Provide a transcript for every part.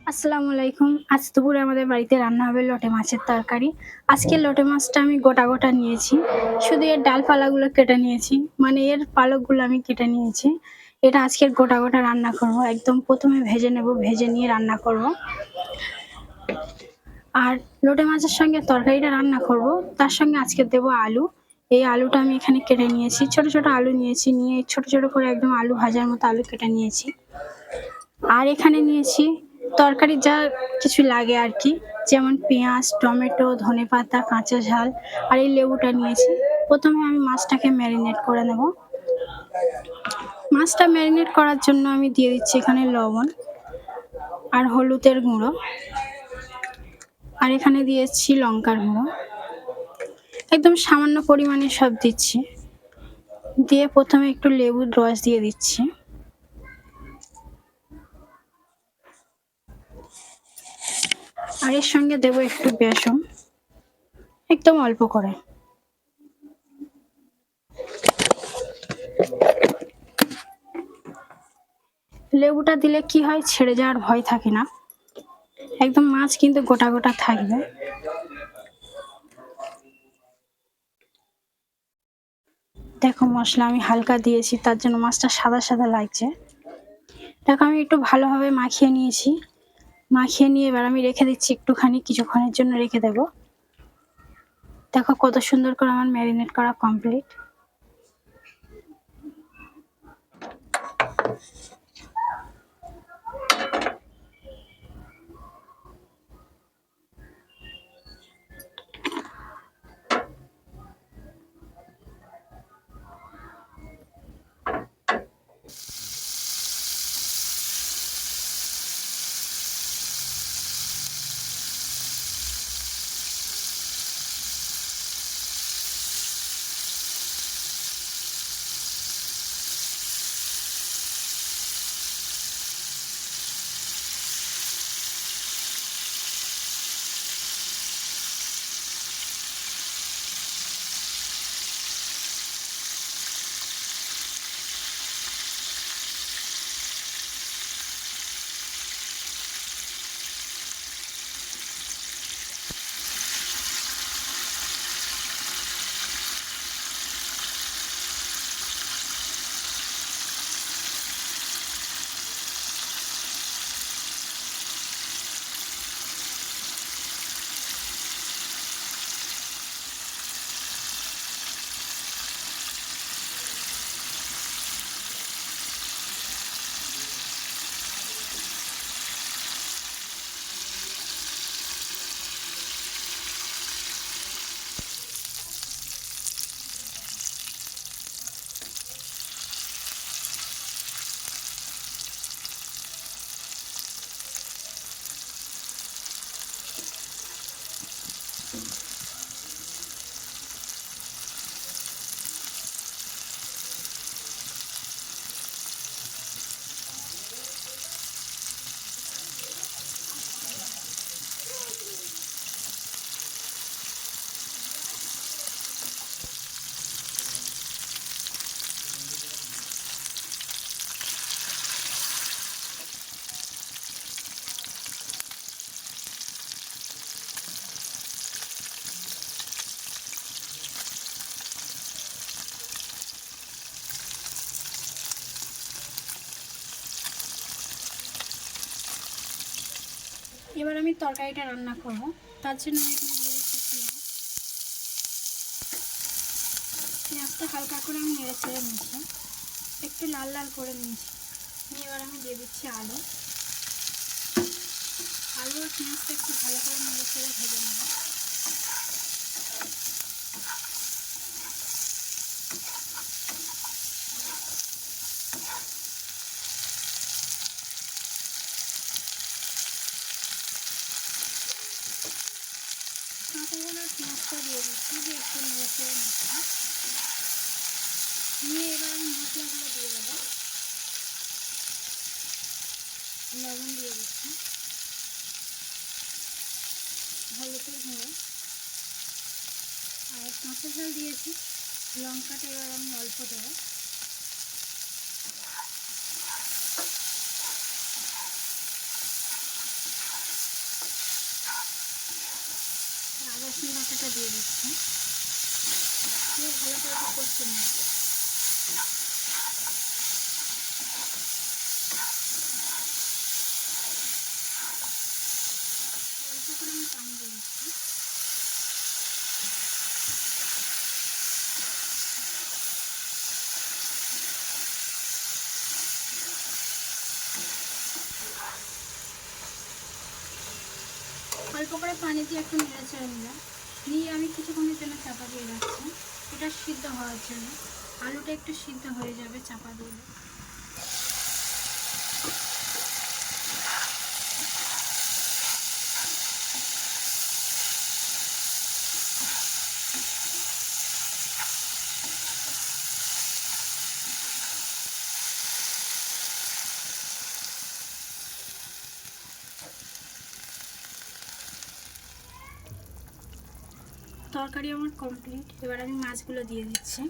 আসসালামু আলাইকুম। আজ দুপুরে আমাদের বাড়িতে রান্না হবে লোটে মাছের তরকারি। আজকে লোটে মাছটা আমি গোটা নিয়েছি। শুধু এর ডালপালাগুলো কেটে নিয়েছি। মানে এর পালকগুলো আমি কেটে নিয়েছি। এটা আজকের গোটা রান্না করব। একদম ১ম এ ভেজে নেব, ভেজে নিয়ে রান্না করব। আর লোটে মাছের সঙ্গে তরকারিটা রান্না করব। তার সঙ্গে আজকে দেব আলু। এই আলুটা আমি এখানে কেটে নিয়েছি। ছোট আলু নিয়েছি। নিয়ে ছোট করে একদম আলু ভাজার মতো আলু কেটে নিয়েছি। আর এখানে নিয়েছি তরকারি যা কিছু লাগে আর কি, যেমন পেঁয়াজ, টমেটো, ধনেপাতা, কাঁচা ঝাল আর এই লেবুটা নিয়েছি। প্রথমে আমি মাছটাকে ম্যারিনেট করে নেব। মাছটা ম্যারিনেট করার জন্য আমি দিয়ে দিচ্ছি এখানে লবণ আর হলুদের গুঁড়ো, আর এখানে দিয়েছি লঙ্কার গুঁড়ো। একদম সামান্য পরিমাণে সব দিচ্ছি। দিয়ে প্রথমে একটু লেবুর রস দিয়ে দিচ্ছি। আর এর সঙ্গে দেবো একটু বেসন, একদম অল্প করে। লেবুটা দিলে কি হয়, ছেড়ে যাওয়ার ভয় থাকে না। একদম মাছ কিন্তু গোটা থাকবে। দেখো মশলা আমি হালকা দিয়েছি, তার জন্য মাছটা সাদা লাগছে। দেখো আমি একটু ভালোভাবে মাখিয়ে নিয়েছি। মাখিয়ে নিয়ে এবার আমি রেখে দিচ্ছি একটুখানি, কিছুক্ষণের জন্য রেখে দেব। দেখো কত সুন্দর করে আমার ম্যারিনেট করা কমপ্লিট। এবার আমি তরকারিটা রান্না করব। তার জন্য আমি এখানে দিয়ে দিচ্ছি পেঁয়াজটা হালকা করে আমি নেড়ে ছেড়ে নিয়েছি, একটু লাল করে নিয়েছি। এবার আমি দিয়ে দিচ্ছি আলু আর পেঁয়াজটা একটু ভালো করে নেড়ে ছেড়ে ভেজে নেব। কাঁচাগোলার পেঁয়াজটা দিয়ে দিচ্ছি, দিয়ে একটু নেড়ে ছেড়ে নিচ্ছি। নিয়ে এবার আমি মশলাগুলো দিয়ে দেবো। লবণ দিয়ে দিচ্ছি, হলুদের গুঁড়ো আর কাঁচা ঝাল দিয়েছি। লঙ্কাটা এবার আমি অল্প দেবো। রসুন বাটাটা দিয়ে দিচ্ছি, দিয়ে ভালো করে কষিয়ে নেব। অল্প করে আমি পানি দিয়ে দিচ্ছি। অল্প করে পানি দিয়ে একটু নেড়ে চেড়ে নিলাম, নিয়ে আমি কিছুক্ষণের জন্য চাপা দিয়ে রাখছি, এটা সিদ্ধ হওয়ার জন্য। আলুটা একটু সিদ্ধ হয়ে যাবে চাপা দিলে। তরকারি আমার কমপ্লিট, এবার আমি মাছগুলো দিয়ে দিচ্ছি।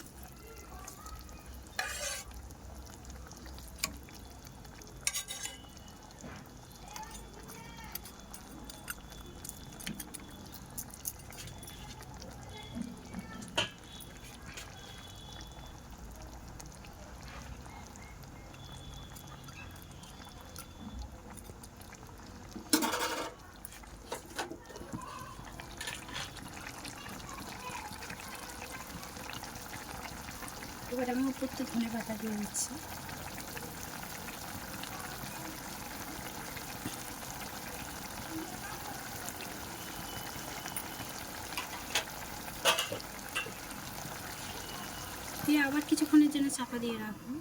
এবার আমি উপর থেকে ধনে পাতা দিয়ে দিচ্ছি। দিয়ে আবার কিছুক্ষণের জন্য চাপা দিয়ে রাখবো।